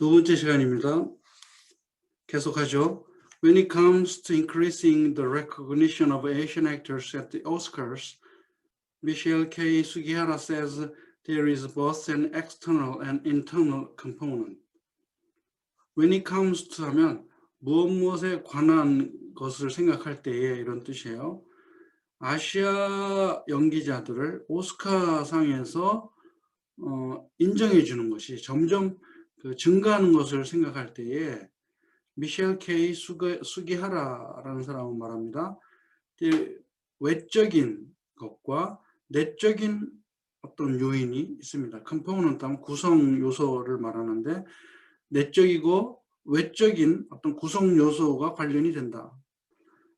두 번째 시간입니다. 계속하죠. When it comes to increasing the recognition of Asian actors at the Oscars, Michelle K. Sugihara says there is both an external and internal component. When it comes to 하면 무엇에 관한 것을 생각할 때에 이런 뜻이에요. 아시아 연기자들을 오스카상에서 인정해 주는 것이 점점 증가하는 것을 생각할 때에 미셸 K. 수기하라라는 사람은 말합니다. 외적인 것과 내적인 어떤 요인이 있습니다. 컴포넌트 하면 구성 요소를 말하는데 내적이고 외적인 어떤 구성 요소가 관련이 된다.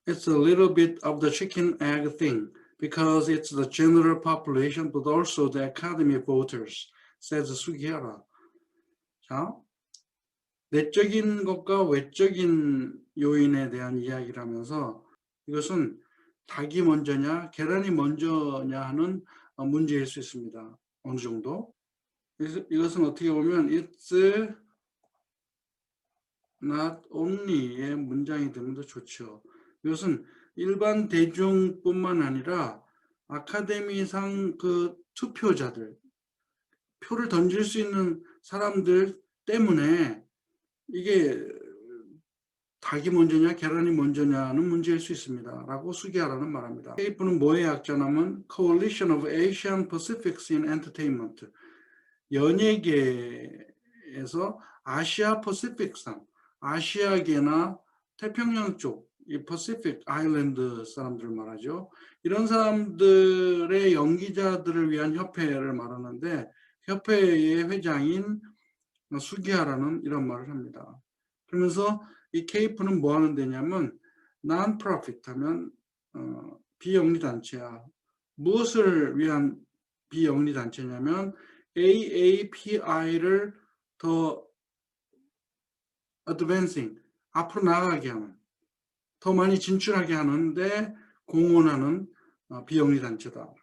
It's a little bit of the chicken egg thing because it's the general population but also the academy voters, says Sugihara. 자, 내적인 것과 외적인 요인에 대한 이야기를 하면서 이것은 닭이 먼저냐 계란이 먼저냐 하는 문제일 수 있습니다. 어느 정도. 이것은 어떻게 보면 it's not only의 문장이 되면 더 좋죠. 이것은 일반 대중뿐만 아니라 아카데미상 투표자들, 표를 던질 수 있는 사람들 때문에 이게 닭이 먼저냐 계란이 먼저냐는 문제일 수 있습니다. 라고 수기하라는 말합니다. 케이프는 뭐의 약자냐면 Coalition of Asian Pacifics in Entertainment. 연예계에서 아시아 퍼시픽상, 아시아계나 태평양 쪽, 이 퍼시픽 아일랜드 사람들을 말하죠. 이런 사람들의 연기자들을 위한 협회를 말하는데 협회의 회장인 수기하라는 이런 말을 합니다. 그러면서 이 케이프는 뭐 하는 데냐면 non-profit 하면 비영리단체야. 무엇을 위한 비영리단체냐면 AAPI를 더 advancing, 앞으로 나아가게 하는, 더 많이 진출하게 하는데 공헌하는 비영리단체다.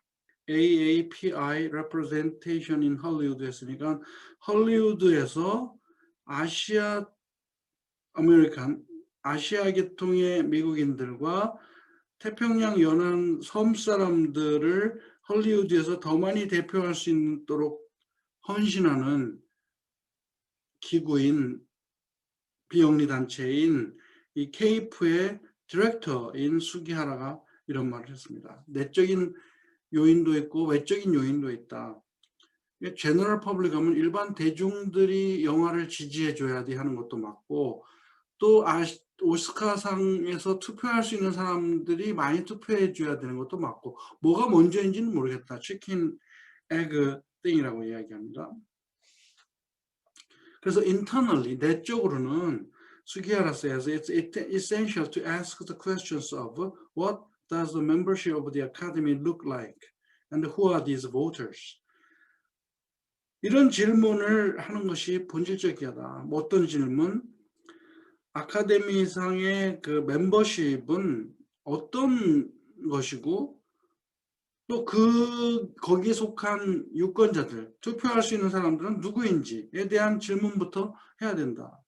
AAPI representation in Hollywood 했으니까 헐리우드에서 아시아 계통의 미국인들과 태평양 연안 섬 사람들을 헐리우드에서 더 많이 대표할 수 있도록 헌신하는 기구인 비영리단체인 이 케이프의 디렉터인 수기하라가 이런 말을 했습니다. 내적인 요인도 있고 외적인 요인도 있다. 제너럴 퍼블릭 하면 일반 대중들이 영화를 지지해 줘야 돼 하는 것도 맞고 또 오스카상에서 투표할 수 있는 사람들이 많이 투표해 줘야 되는 것도 맞고 뭐가 먼저인지는 모르겠다. 치킨 에그 띵이라고 이야기합니다. 그래서 internally 내적으로는 Sugihara says it's essential to ask the questions of what does the membership of the academy look like and who are these voters? 이런 질문을 하는 것이 본질적이다. 어떤 질문? 아카데미상의 멤버십은 어떤 것이고 또 거기에 속한 유권자들, 투표할 수 있는 사람들은 누구인지에 대한 질문부터 해야 된다.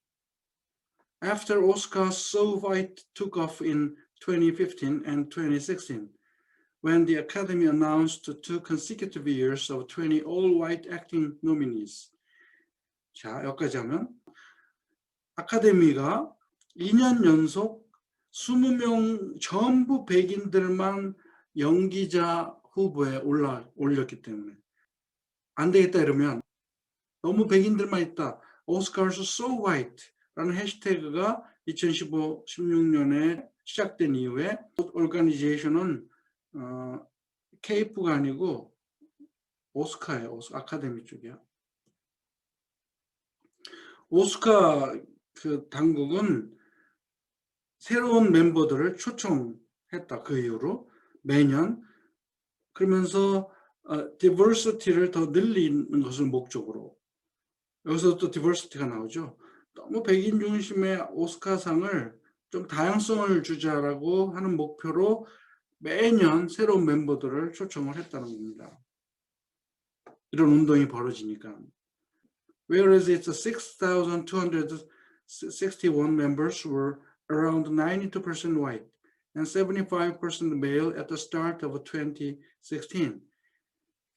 After Oscars So White took off in 2015 and 2016, when the Academy announced 2 consecutive years of 20 all-white acting nominees. 자, 여기까지 하면 아카데미가 2년 연속 20명 전부 백인들만 연기자 후보에 올렸기 때문에 안 되겠다 이러면 너무 백인들만 있다. Oscars So White 라는 해시태그가 2015-16년에 시작된 이후에 오르가니제이션은 케이프가 아니고 오스카예요. 아카데미 쪽이야. 오스카 당국은 새로운 멤버들을 초청했다. 그 이후로 매년 그러면서 diversity를 더 늘리는 것을 목적으로 여기서 또 diversity가 나오죠. 너무 백인 중심의 오스카상을 좀 다양성을 주자라고 하는 목표로 매년 새로운 멤버들을 초청을 했다는 겁니다. 이런 운동이 벌어지니까. whereas its 6,261 members were around 92% white and 75% male at the start of 2016.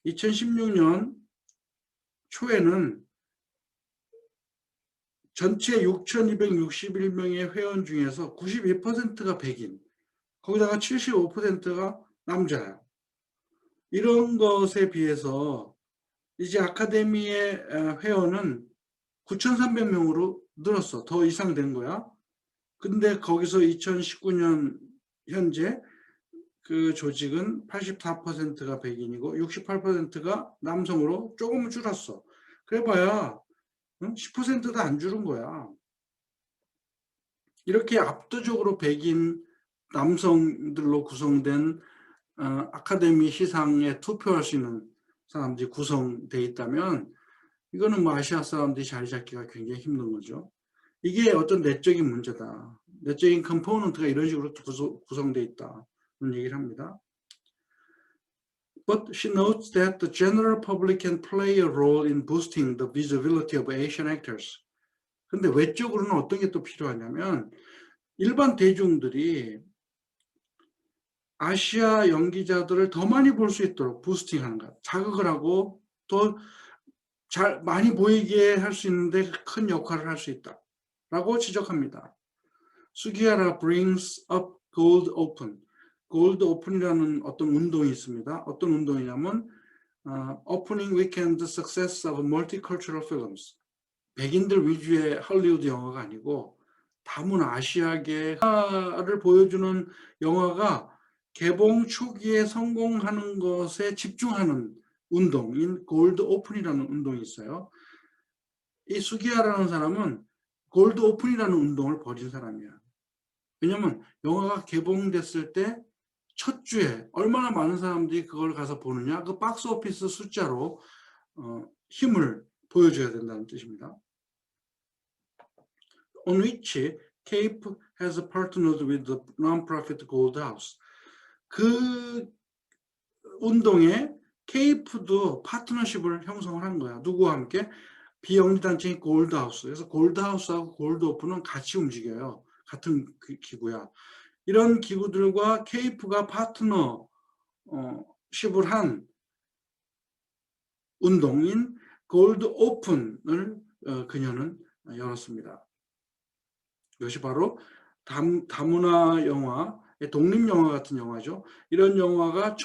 2016년 초에는 전체 6,261명의 회원 중에서 92%가 백인, 거기다가 75%가 남자예요. 이런 것에 비해서 이제 아카데미의 회원은 9,300명으로 늘었어. 더 이상 된 거야. 근데 거기서 2019년 현재 그 조직은 84%가 백인이고 68%가 남성으로 조금 줄었어. 그래봐야 10%도 안 줄은 거야. 이렇게 압도적으로 백인 남성들로 구성된 아카데미 시상에 투표할 수 있는 사람들이 구성되어 있다면 이거는 뭐 아시아 사람들이 자리 잡기가 굉장히 힘든 거죠. 이게 어떤 내적인 문제다. 내적인 컴포넌트가 이런 식으로 구성되어 있다. 그런 얘기를 합니다. But she notes that the general public can play a role in boosting the visibility of Asian actors. 근데 외적으로는 어떤 게 또 필요하냐면 일반 대중들이 아시아 연기자들을 더 많이 볼 수 있도록 부스팅하는 것, 자극을 하고 더 잘 많이 보이게 할 수 있는데 큰 역할을 할 수 있다라고 지적합니다. 수기하라 brings up Gold Open. Gold Open이라는 어떤 운동이 있습니다. 어떤 운동이냐면 Opening Weekend Success of Multicultural Films. 백인들 위주의 할리우드 영화가 아니고 다문화 아시아계를 보여주는 영화가 개봉 초기에 성공하는 것에 집중하는 운동인 골드 오픈이라는 운동이 있어요. 이 수기야라는 사람은 골드 오픈이라는 운동을 벌인 사람이야. 왜냐면 영화가 개봉됐을 때 첫 주에 얼마나 많은 사람들이 그걸 가서 보느냐, 그 박스 오피스 숫자로 힘을 보여줘야 된다는 뜻입니다. On which CAPE has partnered with the non-profit Gold House. 그 운동에 CAPE도 파트너십을 형성을 한 거야. 누구와 함께? 비영리단체인 골드하우스. 그래서 골드하우스하고 골드오픈은 같이 움직여요. 같은 기구야. 이런 기구들과 CAPE가 파트너십을 한 운동인 골드오픈을 그녀는 열었습니다. 이것이 바로 다문화 영화, 독립영화 같은 영화죠. 이런 영화가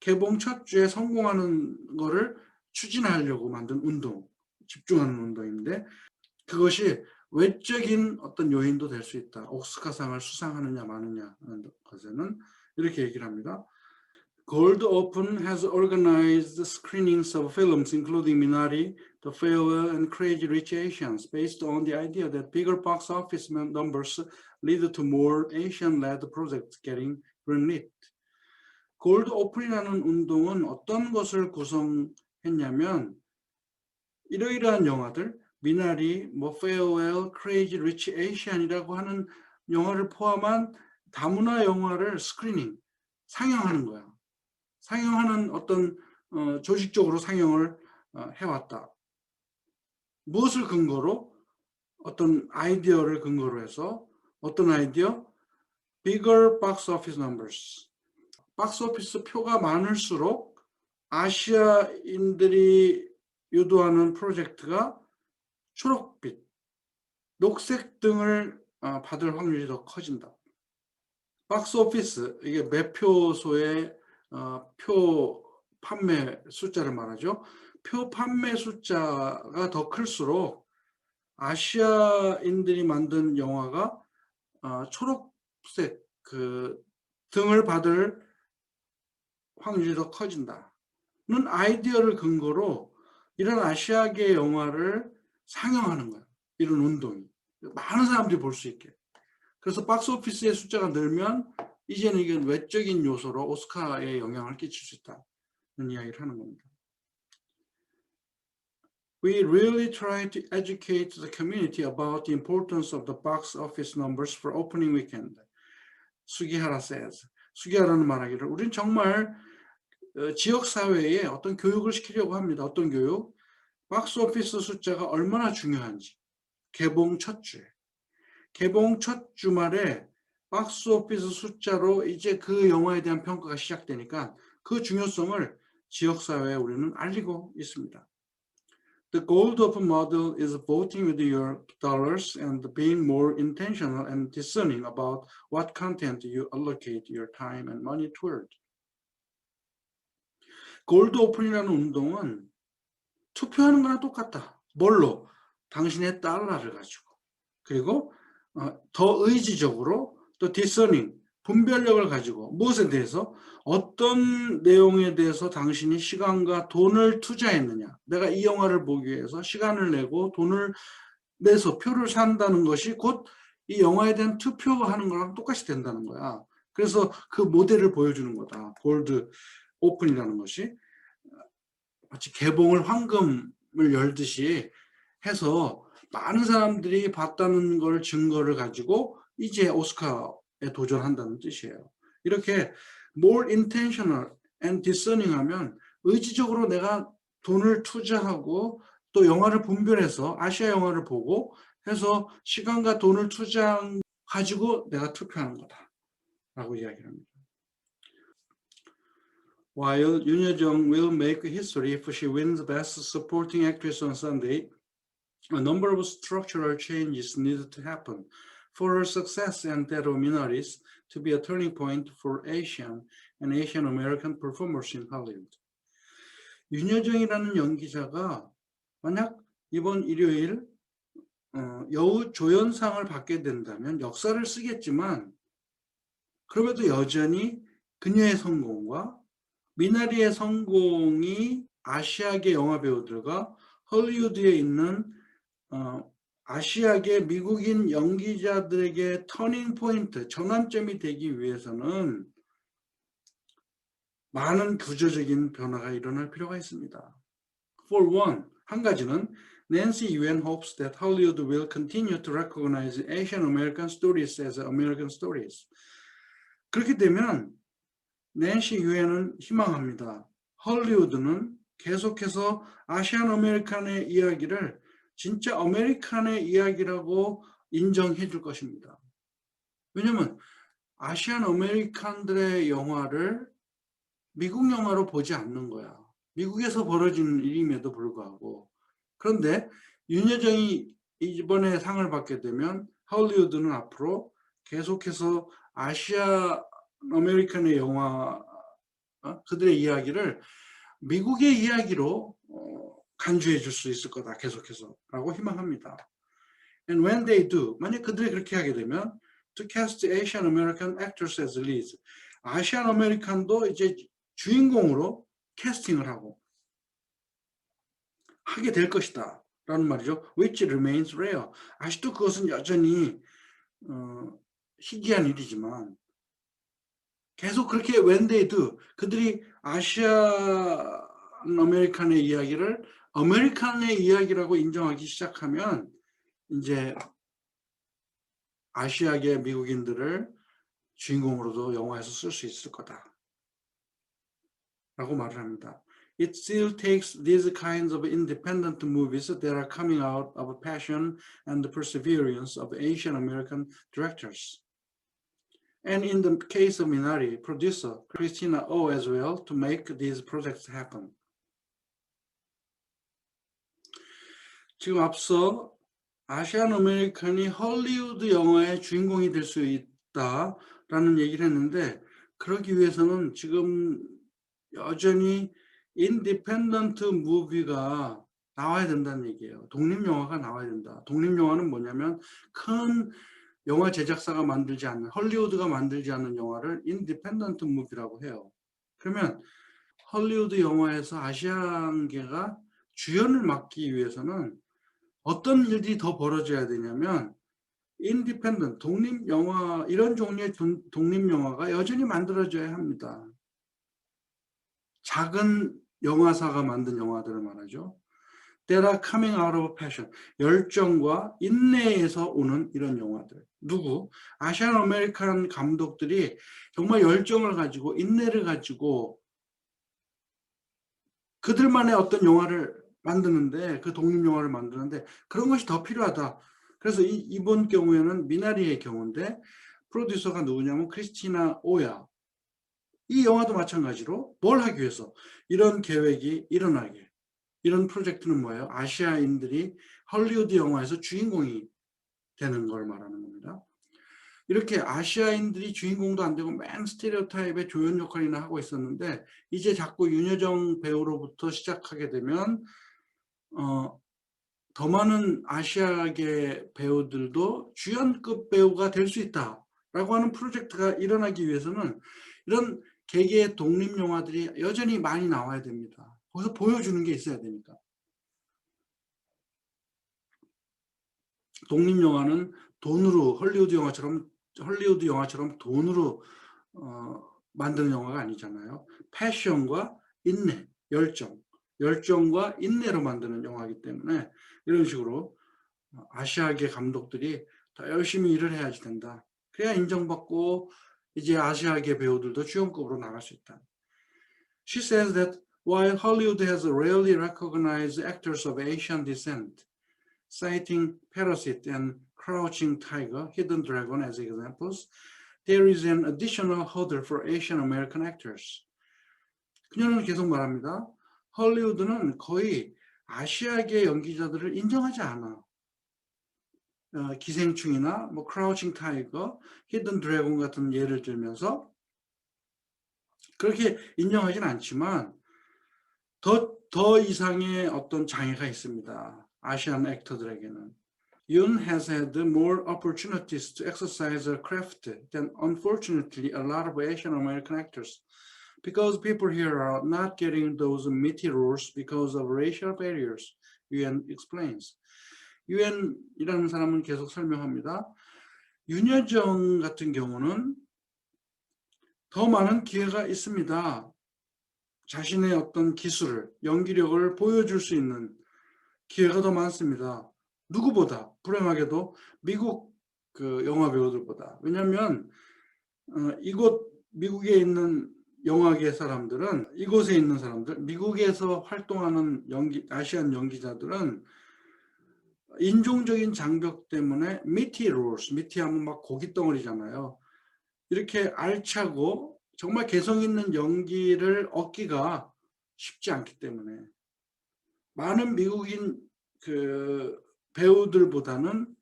개봉 첫 주에 성공하는 거를 추진하려고 만든 운동, 집중하는 운동인데 그것이 외적인 어떤 요인도 될 수 있다. 오스카상을 수상하느냐 마느냐 하는 것에는 이렇게 얘기를 합니다. Gold Open has organized screenings of films including Minari, The Farewell, and Crazy Rich Asians based on the idea that bigger box office numbers lead to more Asian-led projects getting greenlit. 골드 오픈이라는 운동은 어떤 것을 구성했냐면 이러이러한 영화들, 미나리, 페어웰, 크레이지 리치 에이시안이라고 하는 영화를 포함한 다문화 영화를 스크리닝, 상영하는 거야. 상영하는 어떤 조직적으로 상영을 해왔다. 무엇을 근거로? 어떤 아이디어를 근거로 해서 어떤 아이디어? Bigger box office numbers. 박스 오피스 표가 많을수록 아시아인들이 유도하는 프로젝트가 초록빛, 녹색 등을 받을 확률이 더 커진다. 박스 오피스, 이게 매표소의 표 판매 숫자를 말하죠. 표 판매 숫자가 더 클수록 아시아인들이 만든 영화가 초록색 등을 받을 확률이 더 커진다는 아이디어를 근거로 이런 아시아계 영화를 상영하는 거야. 이런 운동이. 많은 사람들이 볼 수 있게. 그래서 박스 오피스의 숫자가 늘면 이제는 이게 외적인 요소로 오스카에 영향을 끼칠 수 있다는 이야기를 하는 겁니다. We really try to educate the community about the importance of the box office numbers for opening weekend. 수기하라 says. 수기하라는 말하기를 우린 정말 지역사회에 어떤 교육을 시키려고 합니다. 어떤 교육? 박스 오피스 숫자가 얼마나 중요한지. 개봉 첫 주에. 개봉 첫 주말에 박스 오피스 숫자로 이제 그 영화에 대한 평가가 시작되니까 그 중요성을 지역사회에 우리는 알리고 있습니다. The goal of a model is voting with your dollars and being more intentional and discerning about what content you allocate your time and money toward. 골드 오픈이라는 운동은 투표하는 거랑 똑같다. 뭘로? 당신의 달러를 가지고. 그리고 더 의지적으로 또 discerning, 분별력을 가지고 무엇에 대해서 어떤 내용에 대해서 당신이 시간과 돈을 투자했느냐. 내가 이 영화를 보기 위해서 시간을 내고 돈을 내서 표를 산다는 것이 곧 이 영화에 대한 투표하는 거랑 똑같이 된다는 거야. 그래서 그 모델을 보여주는 거다. 골드 오픈이라는 것이 마치 개봉을 황금을 열듯이 해서 많은 사람들이 봤다는 걸 증거를 가지고 이제 오스카에 도전한다는 뜻이에요. 이렇게 more intentional and discerning 하면 의지적으로 내가 돈을 투자하고 또 영화를 분별해서 아시아 영화를 보고 해서 시간과 돈을 투자한 가지고 내가 투표하는 거다 라고 이야기를 합니다. While Yoon Yuh-jung will make history if she wins Best Supporting Actress on Sunday, a number of structural changes needed to happen for her success and that of Minaris to be a turning point for Asian and Asian American performers in Hollywood. 윤여정이라는 연기자가 만약 이번 일요일 여우 조연상을 받게 된다면 역사를 쓰겠지만 그럼에도 여전히 그녀의 성공과 미나리의 성공이 아시아계 영화 배우들과 헐리우드에 있는 아시아계 미국인 연기자들에게 터닝 포인트, 전환점이 되기 위해서는 많은 구조적인 변화가 일어날 필요가 있습니다. For one, 한 가지는 Nancy Yuen hopes that Hollywood will continue to recognize Asian American stories as American stories. 그렇게 되면 낸시 유엔은 희망합니다. 헐리우드는 계속해서 아시안 아메리칸의 이야기를 진짜 아메리칸의 이야기라고 인정해 줄 것입니다. 왜냐하면 아시안 아메리칸들의 영화를 미국 영화로 보지 않는 거야. 미국에서 벌어지는 일임에도 불구하고. 그런데 윤여정이 이번에 상을 받게 되면 헐리우드는 앞으로 계속해서 아시아 아메리칸의 영화, 그들의 이야기를 미국의 이야기로 간주해 줄 수 있을 거다, 계속해서 라고 희망합니다. And when they do, 만약 그들이 그렇게 하게 되면 to cast Asian American actors as leads, 아시안 아메리칸도 이제 주인공으로 캐스팅을 하고 하게 될 것이다 라는 말이죠. Which remains rare. 아직도 그것은 여전히 희귀한 일이지만 계속 그렇게 when they do, 그들이 아시아 아메리칸의 이야기를 아메리칸의 이야기라고 인정하기 시작하면 이제 아시아계 미국인들을 주인공으로도 영화에서 쓸 수 있을 거다 라고 말을 합니다. It still takes these kinds of independent movies that are coming out of passion and the perseverance of Asian American directors. And in the case of Minari, producer Christina Oh as well to make these projects happen. 지금 앞서 아시안 아메리칸이 헐리우드 영화의 주인공이 될 수 있다라는 얘기를 했는데 그러기 위해서는 지금 여전히 인디펜던트 무비가 나와야 된다는 얘기예요. 독립영화가 나와야 된다. 독립영화는 뭐냐면 큰 영화 제작사가 만들지 않는, 헐리우드가 만들지 않는 영화를 인디펜던트 무비라고 해요. 그러면 헐리우드 영화에서 아시안계가 주연을 맡기 위해서는 어떤 일들이 더 벌어져야 되냐면 인디펜던트, 독립영화, 이런 종류의 독립영화가 여전히 만들어져야 합니다. 작은 영화사가 만든 영화들을 말하죠. That are coming out of passion. 열정과 인내에서 오는 이런 영화들. 누구? 아시안 아메리칸 감독들이 정말 열정을 가지고 인내를 가지고 그들만의 어떤 영화를 만드는데, 그 독립영화를 만드는데 그런 것이 더 필요하다. 그래서 이번 경우에는 미나리의 경우인데 프로듀서가 누구냐면 크리스티나 오야. 이 영화도 마찬가지로 뭘 하기 위해서 이런 계획이 일어나게, 이런 프로젝트는 뭐예요? 아시아인들이 헐리우드 영화에서 주인공이 되는 걸 말하는 겁니다. 이렇게 아시아인들이 주인공도 안 되고 맨 스테레오타입의 조연 역할이나 하고 있었는데 이제 자꾸 윤여정 배우로부터 시작하게 되면 더 많은 아시아계 배우들도 주연급 배우가 될 수 있다라고 하는 프로젝트가 일어나기 위해서는 이런 개개의 독립 영화들이 여전히 많이 나와야 됩니다. 거기서 보여주는 게 있어야 되니까. 독립 영화는 돈으로 헐리우드 영화처럼 돈으로 만드는 영화가 아니잖아요. 패션과 인내, 열정과 인내로 만드는 영화이기 때문에 이런 식으로 아시아계 감독들이 더 열심히 일을 해야지 된다. 그래야 인정받고 이제 아시아계 배우들도 주연급으로 나갈 수 있다. She says that while Hollywood has rarely recognized actors of Asian descent, citing Parasite and Crouching Tiger, Hidden Dragon as examples, there is an additional hurdle for Asian American actors. 그녀는 계속 말합니다. 헐리우드는 거의 아시아계 연기자들을 인정하지 않아. 기생충이나 뭐 크라우칭 타이거, 히든 드래곤 같은 예를 들면서 그렇게 인정하진 않지만 더 이상의 어떤 장애가 있습니다. 아시안 액터들에게는. Yoon has had more opportunities to exercise her craft than unfortunately a lot of Asian American actors because people here are not getting those meaty roles because of racial barriers, Yoon explains. 유엔이라는 사람은 계속 설명합니다. 윤여정 같은 경우는 더 많은 기회가 있습니다. 자신의 어떤 기술을, 연기력을 보여줄 수 있는 기회가 더 많습니다. 누구보다, 불행하게도 미국 그 영화 배우들보다. 왜냐하면 미국에 있는 영화계 사람들은, 이곳에 있는 사람들, 미국에서 활동하는 아시안 연기자들은 인종적인 장벽 때문에 미티하면 막 고깃덩어리잖아요. 이렇게 알차고 정말 개성 있는 연기를 얻기가 쉽지 않기 때문에 많은 미국인 그 배우들보다는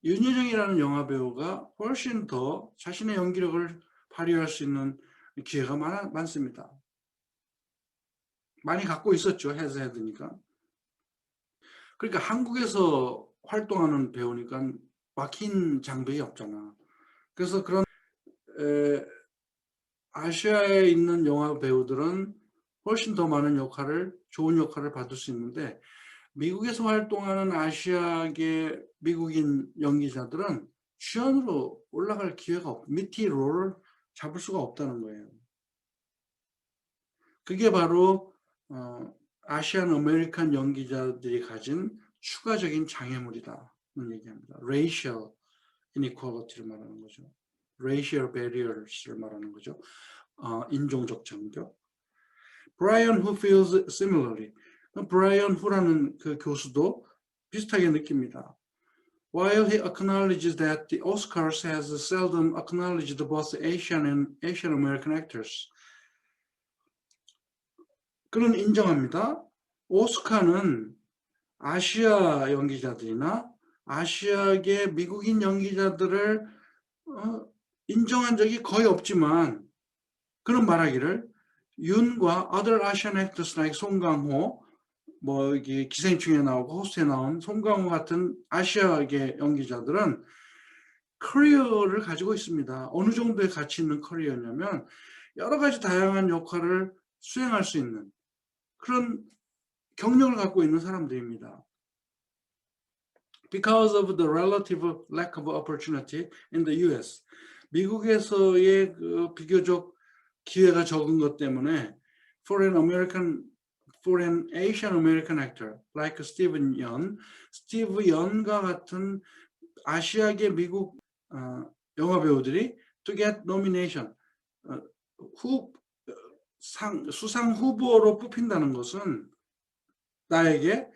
윤여정이라는 영화 배우가 훨씬 더 자신의 연기력을 발휘할 수 있는 기회가 많습니다. 많이 갖고 있었죠. 헤드니까. 그러니까 한국에서 활동하는 배우니까 막힌 장벽이 없잖아. 그래서 그런 아시아에 있는 영화 배우들은 훨씬 더 많은 좋은 역할을 받을 수 있는데 미국에서 활동하는 아시아계 미국인 연기자들은 주연으로 올라갈 기회가 미티 롤을 잡을 수가 없다는 거예요. 그게 바로 아시안 아메리칸 연기자들이 가진 추가적인 장애물이다는 얘기합니다. Racial inequality를 말하는 거죠. Racial barriers를 말하는 거죠. 인종적 장벽. Brian Who feels similarly. 브라이언 후라는 그 교수도 비슷하게 느낍니다. While he acknowledges that the Oscars has seldom acknowledged both Asian and Asian American actors. 그는 인정합니다. 오스카는 아시아 연기자들이나 아시아계 미국인 연기자들을 인정한 적이 거의 없지만 그런 말하기를 윤과 other Asian actors like 송강호, 뭐 이게 기생충에 나오고 호스트에 나온 송강호 같은 아시아계 연기자들은 커리어를 가지고 있습니다. 어느 정도의 가치 있는 커리어냐면 여러 가지 다양한 역할을 수행할 수 있는 그런 경력을 갖고 있는 사람들입니다. Because of the relative lack of opportunity in the US, 미국에서의 그 비교적 기회가 적은 것 때문에 for an Asian American actor like 스티브 연과 같은 아시아계 미국 영화 배우들이 to get nomination, 수상 후보로 뽑힌다는 것은 나에게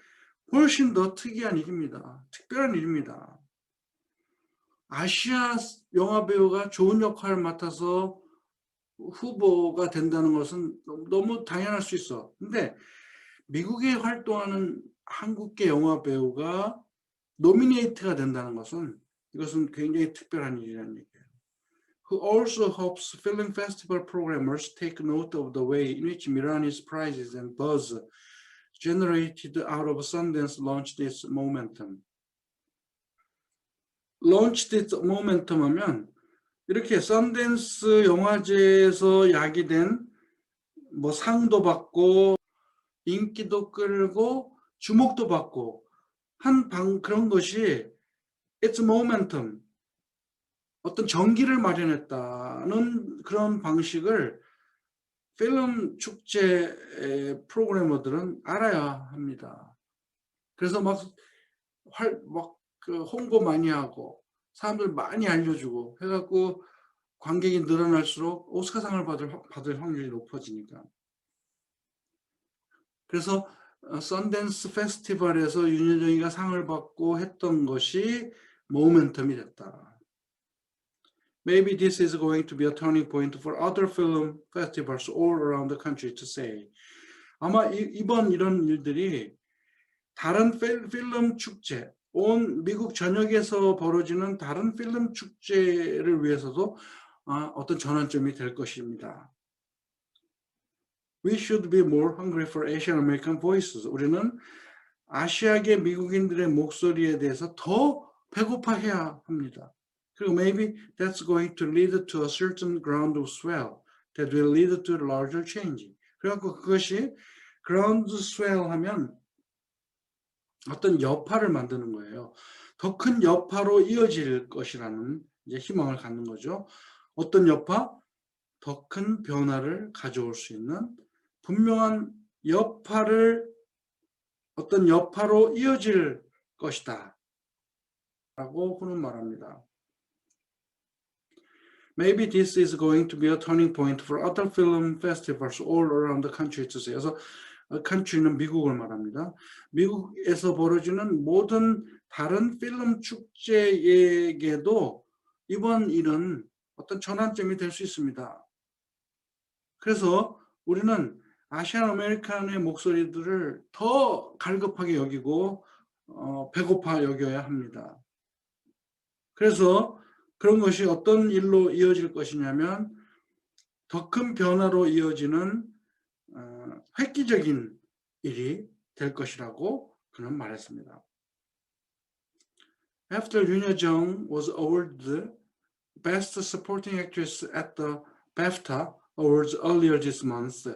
훨씬 더 특이한 일입니다. 특별한 일입니다. 아시아 영화배우가 좋은 역할을 맡아서 후보가 된다는 것은 너무 당연할 수 있어. 근데 미국에 활동하는 한국계 영화배우가 노미네이트가 된다는 것은 이것은 굉장히 특별한 일이라는 얘기예요. Who also hopes film festival programmers take note of the way in which Mirani's prizes and buzz generated out of Sundance launched its momentum. launched its momentum 하면 이렇게 썬댄스 영화제에서 야기된 뭐 상도 받고 인기도 끌고 주목도 받고 한 그런 것이 its momentum, 어떤 전기를 마련했다는 그런 방식을 필름 축제 프로그래머들은 알아야 합니다. 그래서 그 홍보 많이 하고 사람들 많이 알려주고 해갖고 관객이 늘어날수록 오스카상을 받을 확률이 높아지니까. 그래서 썬댄스 페스티벌에서 윤여정이가 상을 받고 했던 것이 모멘텀이 됐다. Maybe this is going to be a turning point for other film festivals all around the country to say. 아마 이번 이런 일들이 다른 필름 축제, 온 미국 전역에서 벌어지는 다른 필름 축제를 위해서도 어떤 전환점이 될 것입니다. We should be more hungry for Asian American voices. 우리는 아시아계 미국인들의 목소리에 대해서 더 배고파해야 합니다. 그리고 maybe that's going to lead to a certain ground of swell that will lead to larger change. 그래갖고 그것이 ground swell 하면 어떤 여파를 만드는 거예요. 더 큰 여파로 이어질 것이라는 이제 희망을 갖는 거죠. 어떤 여파? 더 큰 변화를 가져올 수 있는 분명한 여파를 어떤 여파로 이어질 것이다 라고 그는 말합니다. Maybe this is going to be a turning point for other film festivals all around the country to say. 그래서 country는 미국을 말합니다. 미국에서 벌어지는 모든 다른 필름 축제에게도 이번 일은 어떤 전환점이 될 수 있습니다. 그래서 우리는 아시안 아메리칸의 목소리들을 더 갈급하게 여기고 배고파 여겨야 합니다. 그래서 그런 것이 어떤 일로 이어질 것이냐면 더 큰 변화로 이어지는 획기적인 일이 될 것이라고 그는 말했습니다. After Yoon Yo-jung was awarded Best Supporting Actress at the BAFTA Awards earlier this month.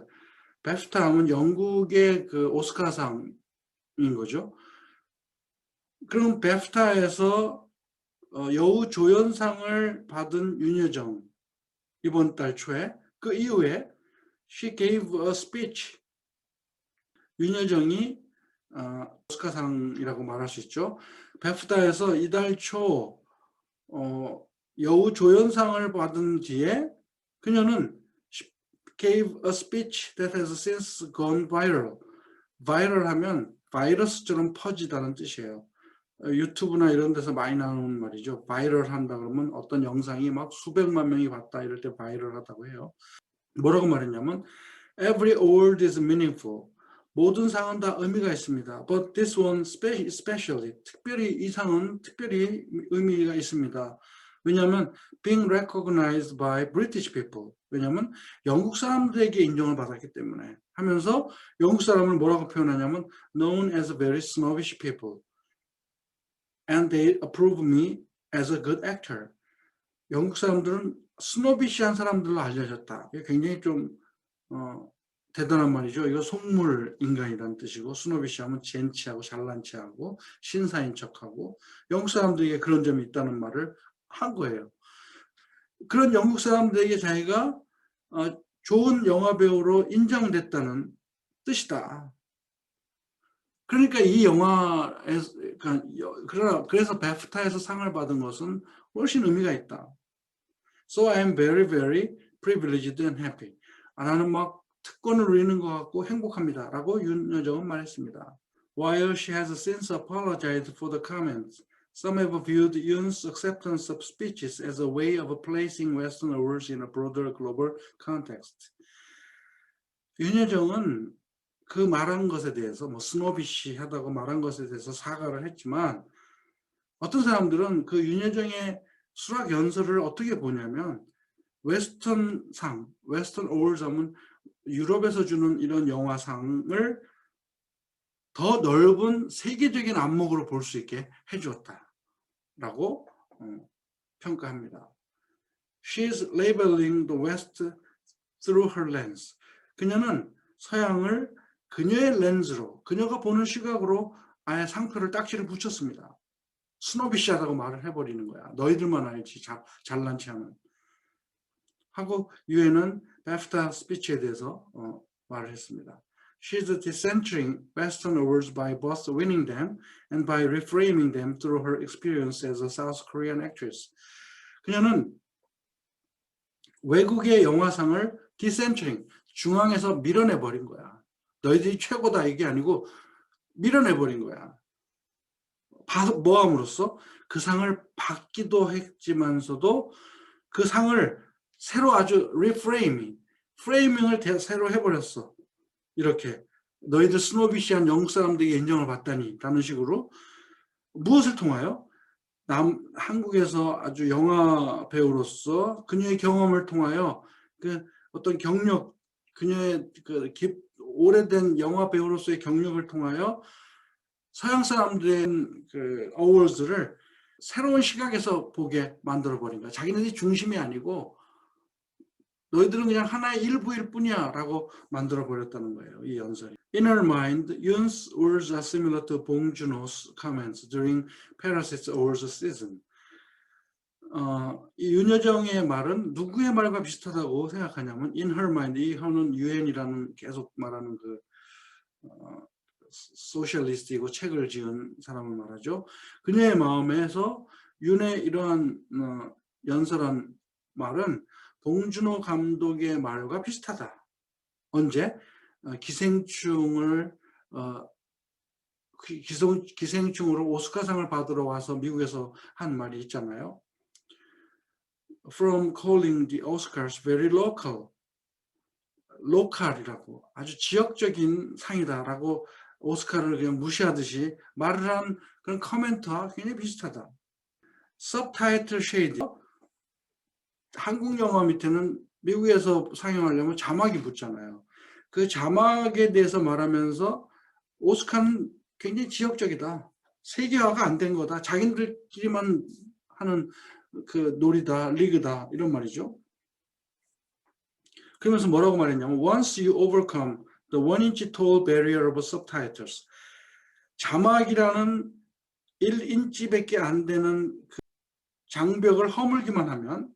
BAFTA 하면 영국의 그 오스카상인 거죠. 그럼 BAFTA에서 여우 조연상을 받은 윤여정 이번 달 초에 그 이후에 she gave a speech. 윤여정이 오스카상이라고 말할 수 있죠. BAFTA에서 이달 초 여우 조연상을 받은 뒤에 그녀는 gave a speech that has since gone viral. viral 하면 바이러스처럼 퍼지다는 뜻이에요. 유튜브나 이런 데서 많이 나오는 말이죠. 바이럴 한다 그러면 어떤 영상이 막 수백만 명이 봤다 이럴 때 바이럴하다고 해요. 뭐라고 말했냐면 Every award is meaningful. 모든 상은 다 의미가 있습니다. But this one especially, 특별히 이 상은 특별히 의미가 있습니다. 왜냐하면 being recognized by British people. 왜냐하면 영국 사람들에게 인정을 받았기 때문에 하면서 영국 사람을 뭐라고 표현하냐면 known as very snobbish people. And they approve me as a good actor. 영국 사람들은 스노비시한 사람들로 알려졌다. 이게 굉장히 좀 대단한 말이죠. 이거 속물 인간이라는 뜻이고 스노비시하면 젠치하고 잘난 체하고 신사인 척하고 영국 사람들에게 그런 점이 있다는 말을 한 거예요. 그런 영국 사람들에게 자기가 좋은 영화배우로 인정됐다는 뜻이다. 그러니까 이 영화에서 그래서 BAFTA에서 상을 받은 것은 훨씬 의미가 있다. So I'm very, very privileged and happy. 나는 막 특권을 누리는 것 같고 행복합니다. 라고 윤여정은 말했습니다. While she has since apologized for the comments, some have viewed Yoon's acceptance of speeches as a way of placing Western awards in a broader global context. 윤여정은 그 말한 것에 대해서 뭐 스노비시하다고 말한 것에 대해서 사과를 했지만 어떤 사람들은 그 윤여정의 수락 연설을 어떻게 보냐면 웨스턴상, 웨스턴 어워즈 하면 유럽에서 주는 이런 영화상을 더 넓은 세계적인 안목으로 볼 수 있게 해주었다라고 평가합니다. She is labeling the West through her lens. 그녀는 서양을 그녀의 렌즈로, 그녀가 보는 시각으로 아예 상표를 딱지를 붙였습니다. 스노비시하다고 말을 해버리는 거야. 너희들만 알지, 잘난 체하는. 하고 유엔은 BAFTA 스피치에 대해서 말을 했습니다. She's decentering Western awards by both winning them and by reframing them through her experience as a South Korean actress. 그녀는 외국의 영화상을 decentering, 중앙에서 밀어내버린 거야. 너희들이 최고다 이게 아니고 밀어내버린 거야. 모함으로써 그 상을 받기도 했지만서도 그 상을 새로 아주 프레이밍을 새로 해버렸어. 이렇게 너희들 스노비시한 영국 사람들에게 인정을 받다니 라는 식으로 무엇을 통하여 한국에서 아주 영화 배우로서 그녀의 경험을 통하여 그 어떤 경력, 그녀의 그 오래된 영화 배우로서의 경력을 통하여 서양 사람들의 그 어워즈를 새로운 시각에서 보게 만들어버린 거야. 자기네들이 중심이 아니고 너희들은 그냥 하나의 일부일 뿐이야 라고 만들어버렸다는 거예요. 이 연설이. In her mind, Yoon's words are similar to Bong Joon-ho's comments during Parasite's awards season. 이 윤여정의 말은 누구의 말과 비슷하다고 생각하냐면 in her mind, 이 her는 유엔이라는 계속 말하는 그 소셜리스트이고 책을 지은 사람을 말하죠. 그녀의 마음에서 윤의 이러한 연설한 말은 봉준호 감독의 말과 비슷하다. 언제? 기생충으로 오스카상을 받으러 와서 미국에서 한 말이 있잖아요. From calling the Oscars very local. 로컬이라고 아주 지역적인 상이다라고 오스카를 그냥 무시하듯이 말을 한 그런 커멘트와 굉장히 비슷하다. 서브타이틀 쉐이드. 한국 영화 밑에는 미국에서 상영하려면 자막이 붙잖아요. 그 자막에 대해서 말하면서 오스카는 굉장히 지역적이다. 세계화가 안 된 거다. 자기들끼리만 하는 그 놀이다, 리그다 이런 말이죠. 그러면서 뭐라고 말했냐면 Once you overcome the 1-inch tall barrier of subtitles. 자막이라는 1인치밖에 안 되는 그 장벽을 허물기만 하면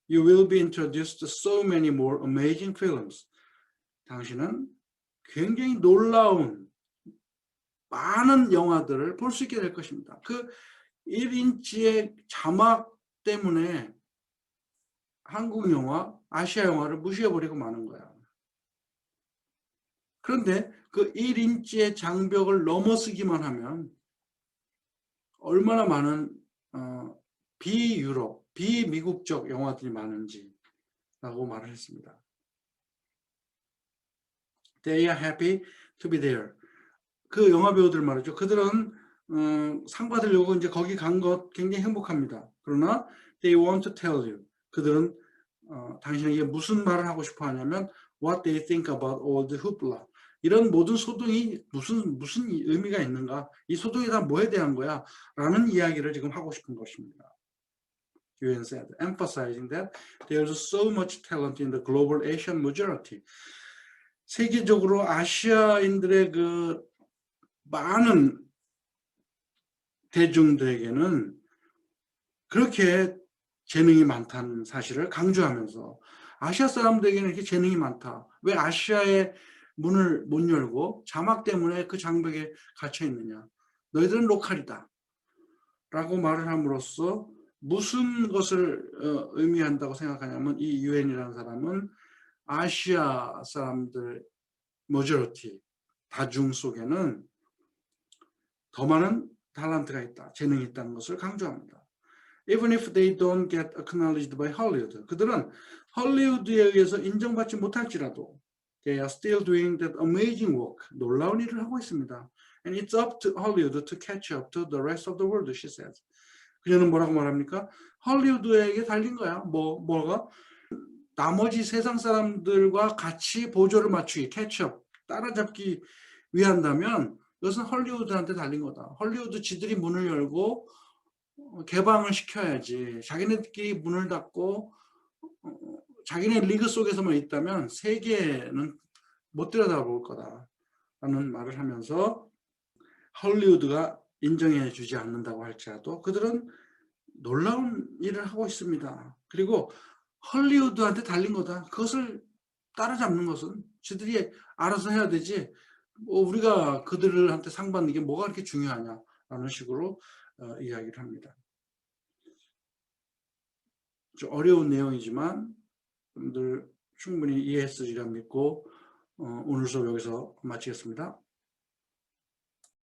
You will be introduced to so many more amazing films. 당신은 굉장히 놀라운 많은 영화들을 볼 수 있게 될 것입니다. 그 1인치의 자막 때문에 한국 영화, 아시아 영화를 무시해버리고 마는 거야. 그런데 그 1인치의 장벽을 넘어서기만 하면 얼마나 많은 비유럽, 비미국적 영화들이 많은지 라고 말을 했습니다. They are happy to be there. 그 영화 배우들 말이죠. 그들은 상 받으려고 이제 거기 간 것 굉장히 행복합니다. 그러나 they want to tell you. 그들은 당신에게 무슨 말을 하고 싶어 하냐면 what they think about all the hoopla. 이런 모든 소동이 무슨 의미가 있는가? 이 소동이 다 뭐에 대한 거야? 라는 이야기를 지금 하고 싶은 것입니다. UN said, emphasizing that there's so much talent in the global Asian majority. 세계적으로 아시아인들의 그 많은 대중들에게는 그렇게 재능이 많다는 사실을 강조하면서 아시아 사람들에게는 이렇게 재능이 많다. 왜 아시아의 문을 못 열고 자막 때문에 그 장벽에 갇혀 있느냐. 너희들은 로컬이다. 라고 말을 함으로써 무슨 것을 의미한다고 생각하냐면 이 유엔이라는 사람은 아시아 사람들 머저리티 다중 속에는 더 많은 탤런트가 있다, 재능이 있다는 것을 강조합니다. Even if they don't get acknowledged by Hollywood. 그들은 헐리우드에 의해서 인정받지 못할지라도 they are still doing that amazing work. 놀라운 일을 하고 있습니다. And it's up to Hollywood to catch up to the rest of the world, she says. 그녀는 뭐라고 말합니까? 헐리우드에게 달린 거야. 뭐가? 나머지 세상 사람들과 같이 보조를 맞추기, 캐치업, 따라잡기 위한다면 이것은 헐리우드한테 달린 거다. 헐리우드 지들이 문을 열고 개방을 시켜야지. 자기네들끼리 문을 닫고 자기네 리그 속에서만 있다면 세계는 못 들여다볼 거다라는 말을 하면서 헐리우드가 인정해 주지 않는다고 할지라도 그들은 놀라운 일을 하고 있습니다. 그리고 헐리우드한테 달린 거다. 그것을 따라잡는 것은 지들이 알아서 해야 되지. 우리가 그들한테 상 받는 게 뭐가 그렇게 중요하냐라는 식으로 이야기를 합니다. 좀 어려운 내용이지만 여러분들 충분히 이해했으리라 믿고 오늘 수업 여기서 마치겠습니다.